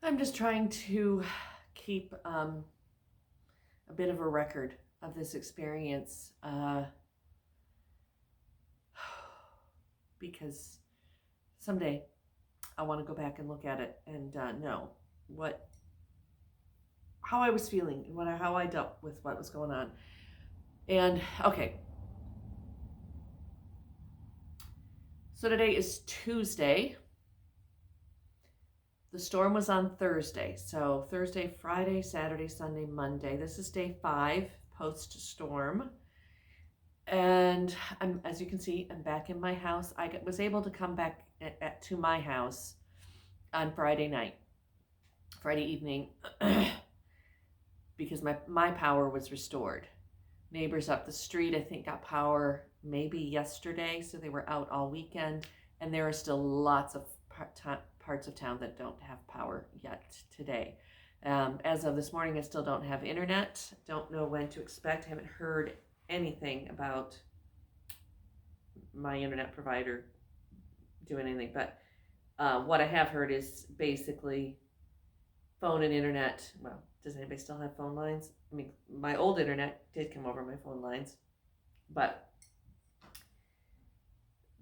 I'm just trying to keep a bit of a record of this experience because someday I want to go back and look at it and know what how I was feeling and how I dealt with what was going on. And okay, so today is Tuesday. The storm was on Thursday. So Thursday, Friday, Saturday, Sunday, Monday. This is day 5 post storm. And as you can see, I'm back in my house. I was able to come back to my house on Friday evening, because my power was restored. Neighbors up the street, I think, got power maybe yesterday, so they were out all weekend. And there are still lots of parts of town that don't have power yet today. As of this morning, I still don't have internet. Don't know when to expect. I haven't heard anything about my internet provider doing anything, but what I have heard is basically phone and internet. Well, does anybody still have phone lines? I mean, my old internet did come over my phone lines, but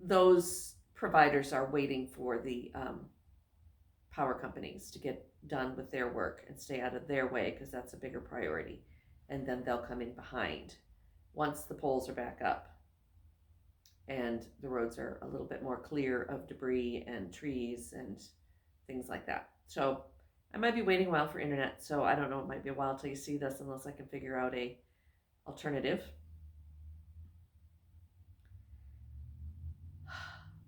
those providers are waiting for the power companies to get done with their work and stay out of their way, because that's a bigger priority, and then they'll come in behind once the poles are back up and the roads are a little bit more clear of debris and trees and things like that. So I might be waiting a while for internet, so I don't know, it might be a while till you see this unless I can figure out a alternative.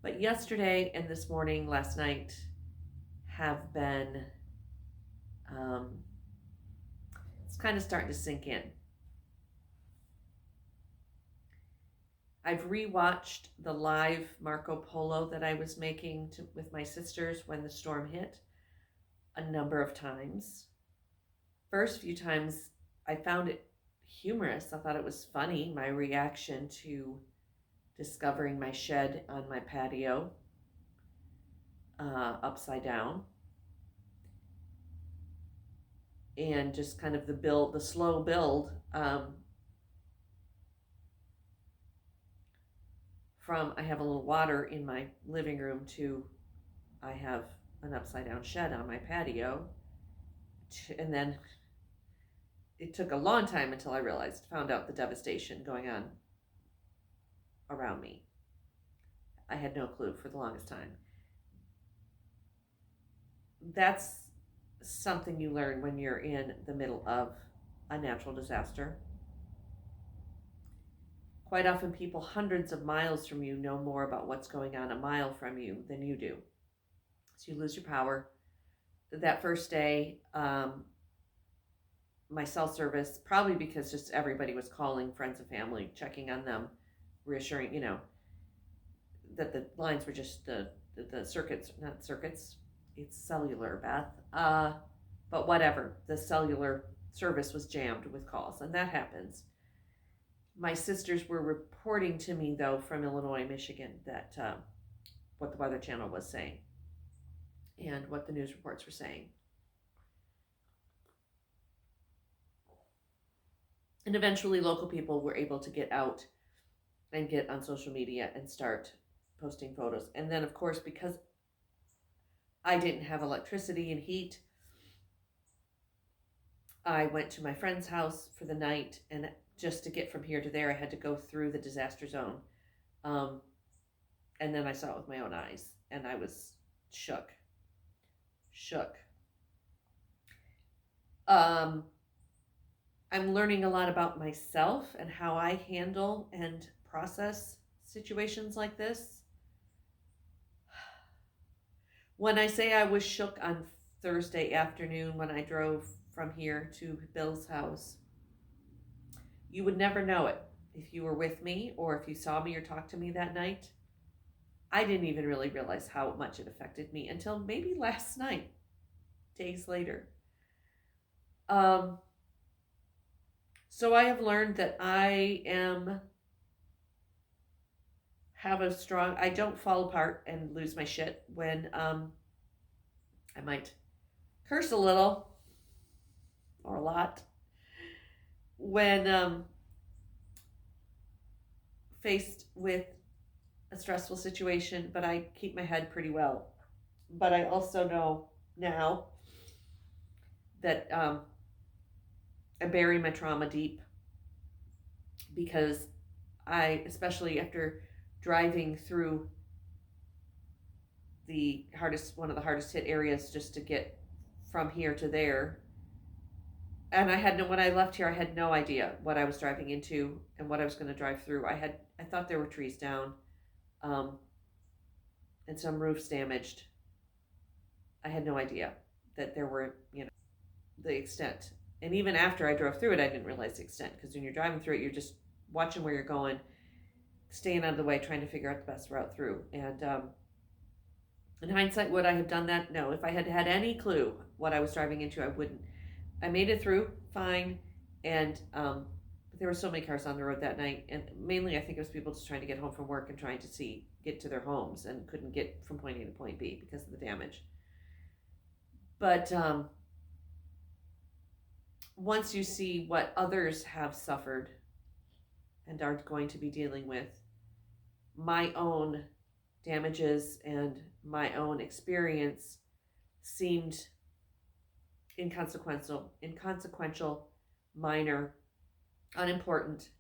But yesterday and this morning, last night, have been, it's kind of starting to sink in. I've rewatched the live Marco Polo that I was making with my sisters when the storm hit a number of times. First few times I found it humorous. I thought it was funny, my reaction to discovering my shed on my patio upside down, and just kind of the slow build from I have a little water in my living room to I have an upside down shed on my patio, and then it took a long time until I found out the devastation going on around me. I had no clue for the longest time. That's something you learn when you're in the middle of a natural disaster. Quite often people hundreds of miles from you know more about what's going on a mile from you than you do. So you lose your power. That first day, my cell service, probably because just everybody was calling friends and family, checking on them, reassuring, that the lines were just the circuits, not circuits, it's cellular, Beth. But whatever, the cellular service was jammed with calls, and that happens. My sisters were reporting to me, though, from Illinois, Michigan, that what the Weather Channel was saying and what the news reports were saying. And eventually local people were able to get out and get on social media and start posting photos. And then, of course, because I didn't have electricity and heat, I went to my friend's house for the night, and just to get from here to there, I had to go through the disaster zone. And then I saw it with my own eyes, and I was shook. I'm learning a lot about myself and how I handle and process situations like this. When I say I was shook on Thursday afternoon when I drove from here to Bill's house, you would never know it if you were with me or if you saw me or talked to me that night. I didn't even really realize how much it affected me until maybe last night, days later. So I have learned that I don't fall apart and lose my shit when I might curse a little or a lot when faced with a stressful situation, but I keep my head pretty well. But I also know now that I bury my trauma deep because especially after driving through one of the hardest hit areas just to get from here to there. And when I left here, I had no idea what I was driving into and what I was going to drive through. I thought there were trees down, um, and some roofs damaged. I had no idea that there were, the extent. And even after I drove through it, I didn't realize the extent, because when you're driving through it, you're just watching where you're going, staying out of the way, trying to figure out the best route through. And in hindsight, would I have done that? No. If I had had any clue what I was driving into, I wouldn't. I made it through fine, and but there were so many cars on the road that night, and mainly I think it was people just trying to get home from work and trying to get to their homes and couldn't get from point A to point B because of the damage. But once you see what others have suffered and are going to be dealing with, my own damages and my own experience seemed inconsequential, minor, unimportant,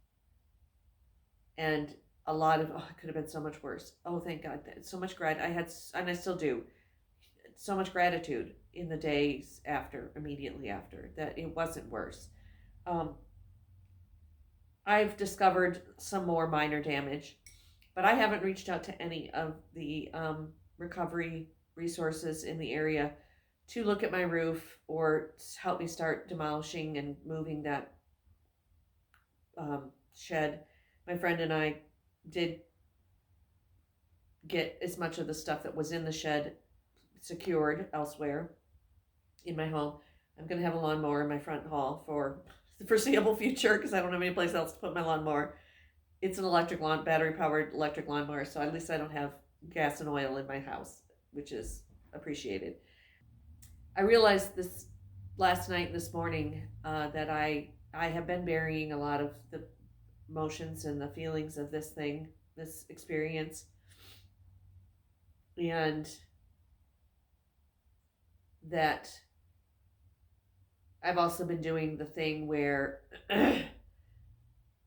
and a lot of, it could have been so much worse. Oh, thank God. So much I had, and I still do, so much gratitude in the days immediately after, that it wasn't worse. I've discovered some more minor damage, but I haven't reached out to any of the recovery resources in the area to look at my roof or help me start demolishing and moving that shed. My friend and I did get as much of the stuff that was in the shed secured elsewhere in my home. I'm going to have a lawnmower in my front hall for the foreseeable future because I don't have any place else to put my lawnmower. It's an battery-powered electric lawnmower, so at least I don't have gas and oil in my house, which is appreciated. I realized this last night, this morning, that I have been burying a lot of the emotions and the feelings of this experience, and that I've also been doing the thing where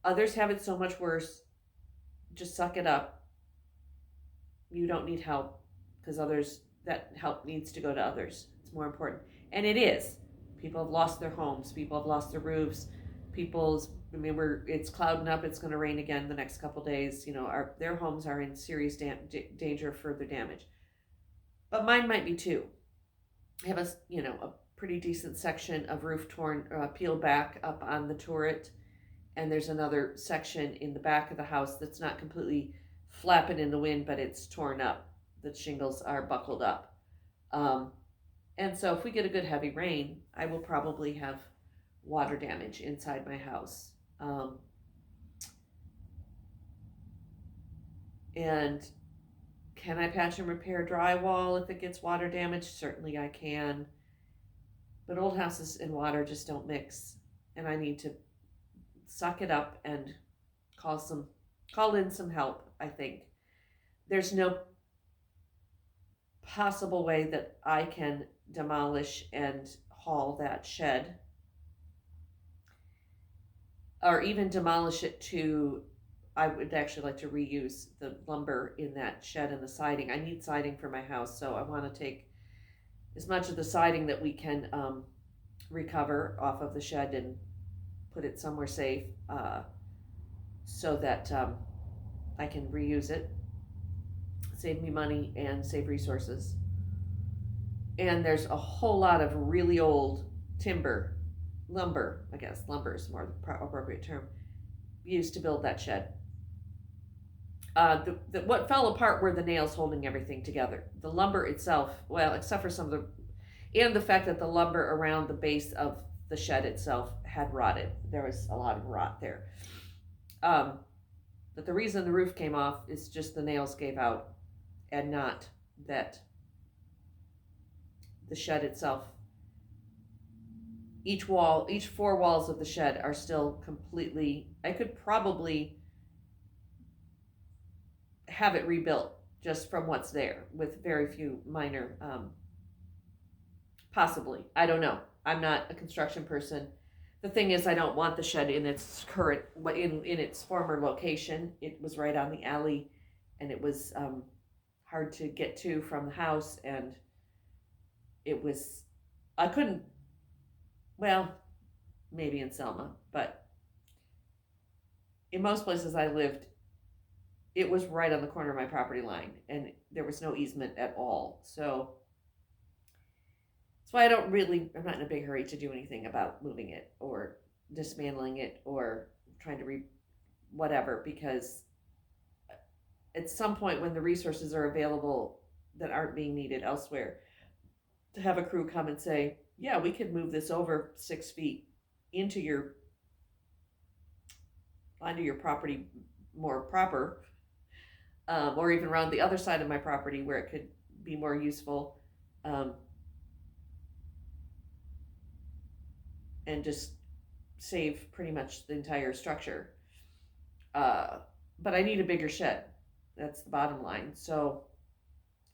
others have it so much worse. Just suck it up. You don't need help, because that help needs to go to others. It's more important. And it is. People have lost their homes. People have lost their roofs. It's clouding up. It's going to rain again the next couple days. Their homes are in serious danger of further damage. But mine might be too. I have a pretty decent section of roof peeled back up on the turret, and there's another section in the back of the house that's not completely flapping in the wind, but it's torn up. The shingles are buckled up. And so if we get a good heavy rain, I will probably have water damage inside my house. And can I patch and repair drywall if it gets water damage? Certainly I can. But old houses and water just don't mix. And I need to suck it up and call in some help, I think. There's no possible way that I can demolish and haul that shed, or even demolish it I would actually like to reuse the lumber in that shed and the siding. I need siding for my house, so I want to take as much of the siding that we can recover off of the shed and put it somewhere safe, so that I can reuse it, save me money and save resources. And there's a whole lot of really old lumber, I guess lumber is more the appropriate term, used to build that shed. What fell apart were the nails holding everything together. The lumber itself, well, except for and the fact that the lumber around the base of the shed itself had rotted. There was a lot of rot there. But the reason the roof came off is just the nails gave out, and not that the shed itself Each four walls of the shed are still completely. I could probably have it rebuilt just from what's there with very few minor, possibly. I don't know. I'm not a construction person. The thing is, I don't want the shed in its current, in its former location. It was right on the alley, and it was hard to get to from the house, and it was, I couldn't, well, maybe in Selma, but in most places I lived, it was right on the corner of my property line, and there was no easement at all. So that's why I'm not in a big hurry to do anything about moving it or dismantling it or trying to whatever, because at some point when the resources are available that aren't being needed elsewhere, to have a crew come and say, yeah, we could move this over 6 feet into your onto your property more proper, or even around the other side of my property where it could be more useful, um, and just save pretty much the entire structure. Uh, but I need a bigger shed. That's the bottom line. So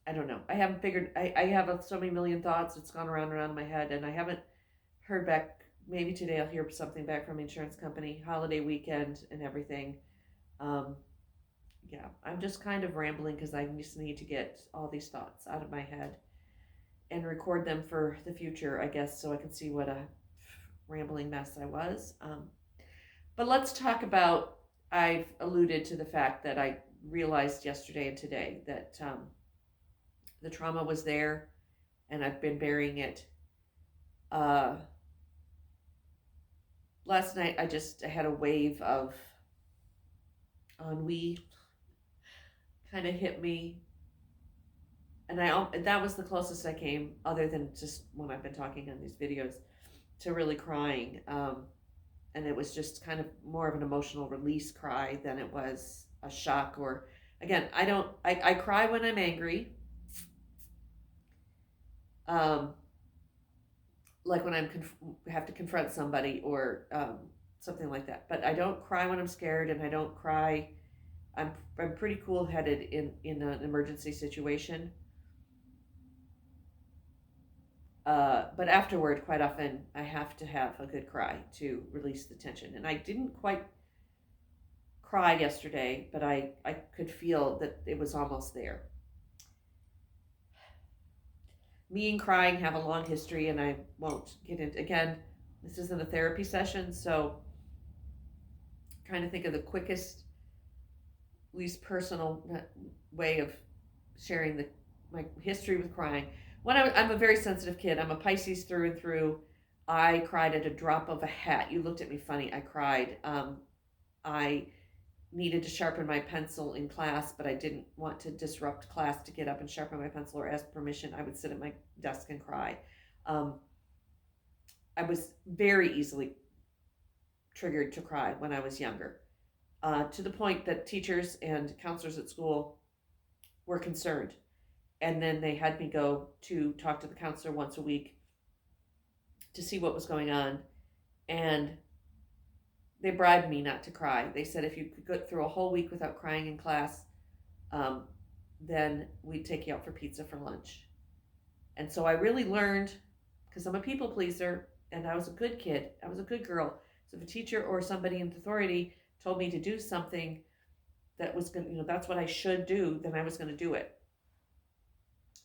I don't know. I haven't figured. I have so many million thoughts. It's gone around and around in my head, and I haven't heard back. Maybe today I'll hear something back from the insurance company. Holiday weekend and everything. Um, yeah, I'm just kind of rambling because I just need to get all these thoughts out of my head and record them for the future, I guess, so I can see what a rambling mess I was. But let's talk about. I've alluded to the fact that I realized yesterday and today that the trauma was there, and I've been burying it. Uh, Last night I had a wave of ennui kind of hit me, and that was the closest I came, other than just when I've been talking on these videos, to really crying. And it was just kind of more of an emotional release cry than it was a shock. Or again, I cry when I'm angry, um, like when have to confront somebody or something like that. But I don't cry when I'm scared, and I don't cry. I'm pretty cool headed in an emergency situation. But afterward, quite often, I have to have a good cry to release the tension. And I didn't quite cry yesterday, but I could feel that it was almost there. Me and crying have a long history, and I won't get into, again, this isn't a therapy session, so I'm trying to think of the quickest, least personal way of sharing my history with crying. I'm a very sensitive kid. I'm a Pisces through and through. I cried at a drop of a hat. You looked at me funny. I cried. I needed to sharpen my pencil in class, but I didn't want to disrupt class to get up and sharpen my pencil or ask permission. I would sit at my desk and cry. I was very easily triggered to cry when I was younger, to the point that teachers and counselors at school were concerned. And then they had me go to talk to the counselor once a week to see what was going on. And they bribed me not to cry. They said if you could go through a whole week without crying in class, then we'd take you out for pizza for lunch. And so I really learned, because I'm a people pleaser, and I was a good kid. I was a good girl. So if a teacher or somebody in authority told me to do something that was going to, that's what I should do, then I was going to do it.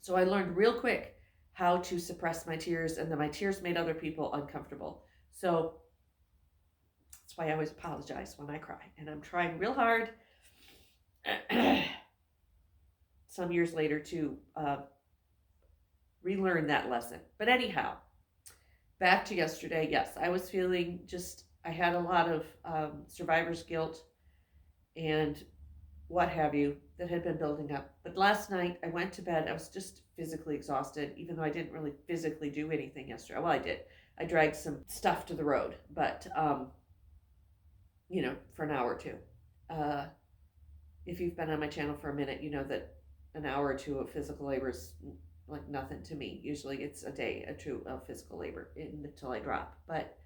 So I learned real quick how to suppress my tears, and then my tears made other people uncomfortable. So that's why I always apologize when I cry. And I'm trying real hard some years later to relearn that lesson. But anyhow, back to yesterday. Yes, I was feeling I had a lot of survivor's guilt and what have you that had been building up. But last night I went to bed. I was just physically exhausted, even though I didn't really physically do anything yesterday. Well, I did. I dragged some stuff to the road, but for an hour or two. If you've been on my channel for a minute, you know that an hour or two of physical labor is like nothing to me. Usually it's a day or two of physical labor until I drop. But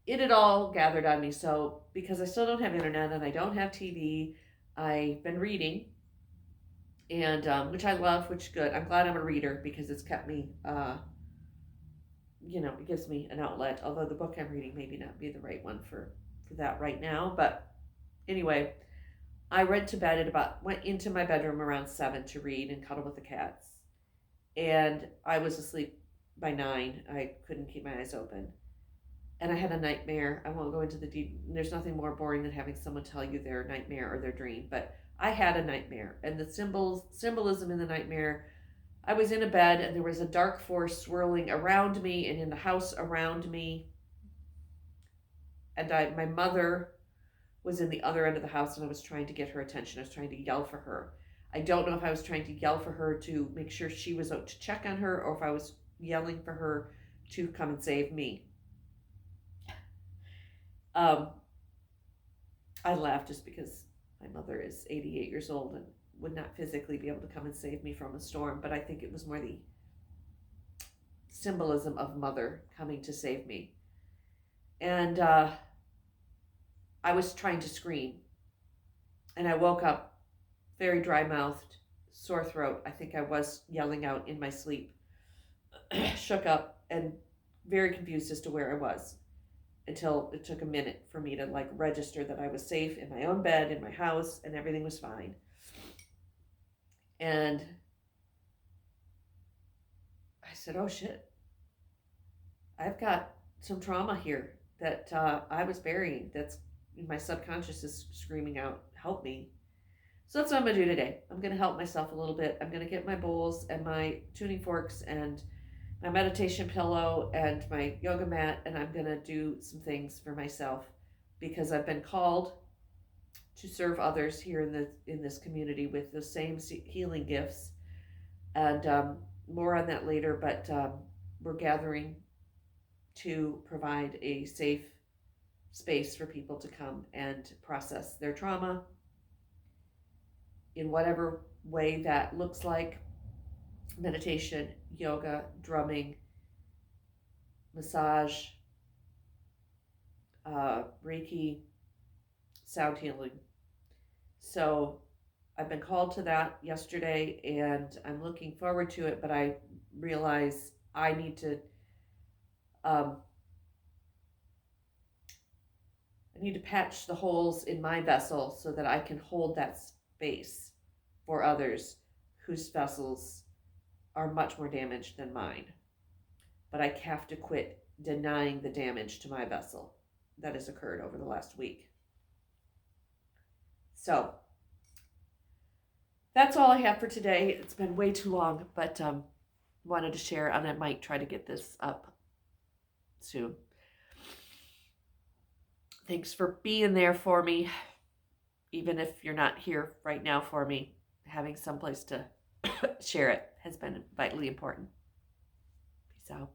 it had all gathered on me. So because I still don't have internet and I don't have TV, I've been reading, and which I love, which is good. I'm glad I'm a reader because it's kept me, it gives me an outlet. Although the book I'm reading maybe not be the right one for that right now. But anyway, I read to bed went into my bedroom around 7 to read and cuddle with the cats, and I was asleep by 9. I couldn't keep my eyes open. And I had a nightmare. I won't go into the deep. There's nothing more boring than having someone tell you their nightmare or their dream. But I had a nightmare, and the symbolism in the nightmare. I was in a bed, and there was a dark force swirling around me and in the house around me. And my mother was in the other end of the house, and I was trying to get her attention. I was trying to yell for her. I don't know if I was trying to yell for her to make sure she was out to check on her, or if I was yelling for her to come and save me. I laugh just because my mother is 88 years old and would not physically be able to come and save me from a storm, but I think it was more the symbolism of mother coming to save me. And I was trying to scream, and I woke up very dry-mouthed, sore throat. I think I was yelling out in my sleep, shook up, and very confused as to where I was, until it took a minute for me to register that I was safe in my own bed, in my house, and everything was fine. And I said, oh shit, I've got some trauma here that I was burying. That's my subconscious is screaming out, help me. So that's what I'm going to do today. I'm going to help myself a little bit. I'm going to get my bowls and my tuning forks and my meditation pillow and my yoga mat, and I'm going to do some things for myself because I've been called to serve others here in this community with the same healing gifts. And more on that later, but we're gathering to provide a safe space for people to come and process their trauma in whatever way that looks like: meditation, yoga, drumming, massage, Reiki, sound healing. So I've been called to that yesterday, and I'm looking forward to it, but I realize I need to patch the holes in my vessel so that I can hold that space for others whose vessels are much more damaged than mine. But I have to quit denying the damage to my vessel that has occurred over the last week. So that's all I have for today. It's been way too long, but wanted to share, and I might try to get this up soon. Thanks for being there for me, even if you're not here right now for me. Having someplace to share it has been vitally important. Peace out.